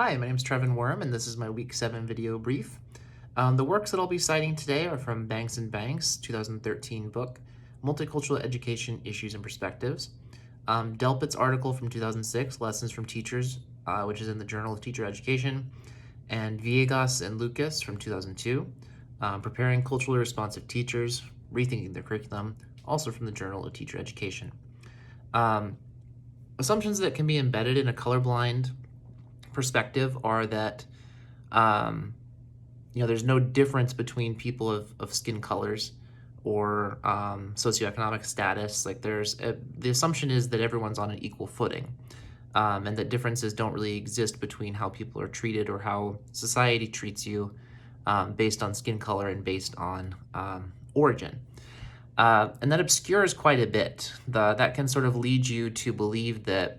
Hi, my name is Trevin Worm, and this is my Week 7 video brief. The works that I'll be citing today are from Banks and Banks, 2013 book, Multicultural Education Issues and Perspectives, Delpit's article from 2006, Lessons from Teachers, which is in the Journal of Teacher Education, and Villegas and Lucas from 2002, Preparing Culturally Responsive Teachers, Rethinking Their Curriculum, also from the Journal of Teacher Education. Assumptions that can be embedded in a colorblind perspective are that there's no difference between people of skin colors or socioeconomic status. Like the assumption is that everyone's on an equal footing, and that differences don't really exist between how people are treated or how society treats you based on skin color and based on origin. And that obscures quite a bit. That can sort of lead you to believe that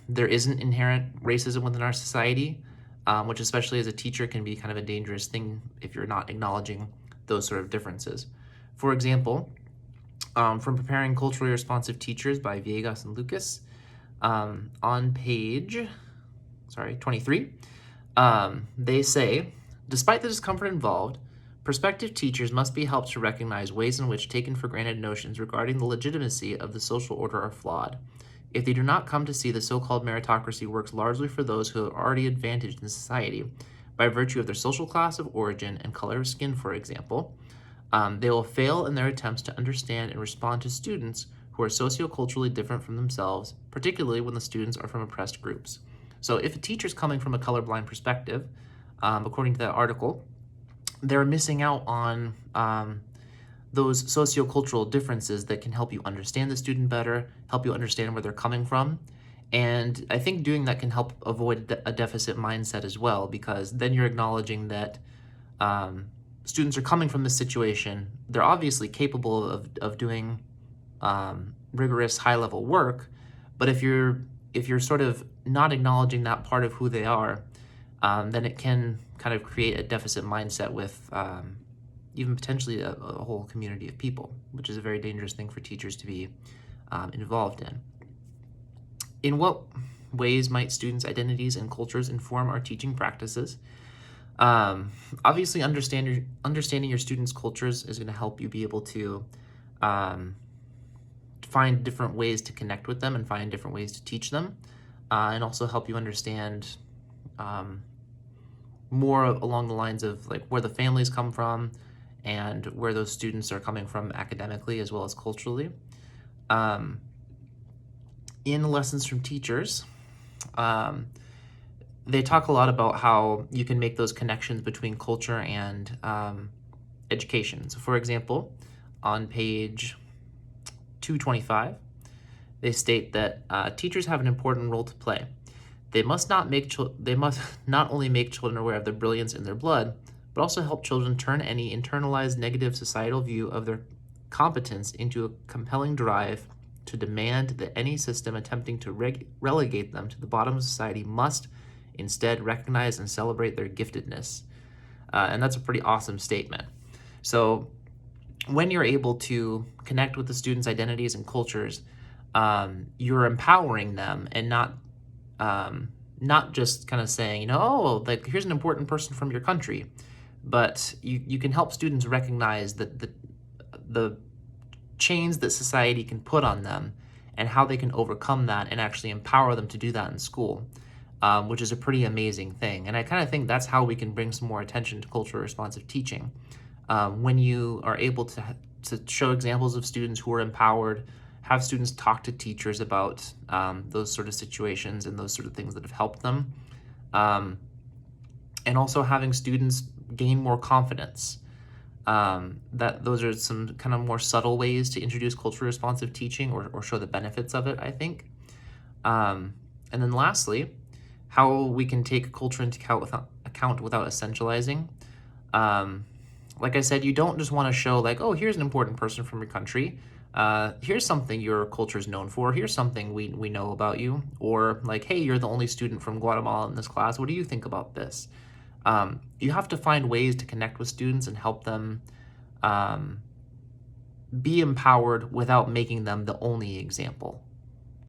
there isn't inherent racism within our society, which especially as a teacher can be kind of a dangerous thing if you're not acknowledging those sort of differences. For example, from Preparing Culturally Responsive Teachers by Villegas and Lucas, on page 23, they say, despite the discomfort involved, prospective teachers must be helped to recognize ways in which taken for granted notions regarding the legitimacy of the social order are flawed. If they do not come to see the so-called meritocracy works largely for those who are already advantaged in society, by virtue of their social class of origin and color of skin, for example, they will fail in their attempts to understand and respond to students who are socioculturally different from themselves, particularly when the students are from oppressed groups. So if a teacher's coming from a colorblind perspective, according to that article, they're missing out on those sociocultural differences that can help you understand the student better, help you understand where they're coming from. And I think doing that can help avoid a deficit mindset as well, because then you're acknowledging that students are coming from this situation. They're obviously capable of doing rigorous high-level work, but if you're sort of not acknowledging that part of who they are, then it can kind of create a deficit mindset with even potentially a whole community of people, which is a very dangerous thing for teachers to be involved in. In what ways might students' identities and cultures inform our teaching practices? Obviously, understanding your students' cultures is going to help you be able to find different ways to connect with them and find different ways to teach them, and also help you understand more along the lines of like where the families come from and where those students are coming from academically as well as culturally. In Lessons from Teachers, they talk a lot about how you can make those connections between culture and education. So for example, on page 225, they state that teachers have an important role to play. They must not only make children aware of the brilliance in their blood, but also help children turn any internalized negative societal view of their competence into a compelling drive to demand that any system attempting to relegate them to the bottom of society must instead recognize and celebrate their giftedness. And that's a pretty awesome statement. So when you're able to connect with the students' identities and cultures, you're empowering them and not just kind of saying, oh, like here's an important person from your country, but you can help students recognize that the chains that society can put on them and how they can overcome that and actually empower them to do that in school, which is a pretty amazing thing. And I kind of think that's how we can bring some more attention to culturally responsive teaching. When you are able to show examples of students who are empowered, have students talk to teachers about those sort of situations and those sort of things that have helped them. And also having students gain more confidence. That those are some kind of more subtle ways to introduce culturally responsive teaching or show the benefits of it, I think. And then lastly, how we can take culture into account without essentializing. Like I said, you don't just want to show like, oh, here's an important person from your country. Here's something your culture is known for. Here's something we know about you. Or like, hey, you're the only student from Guatemala in this class. What do you think about this? You have to find ways to connect with students and help them be empowered without making them the only example.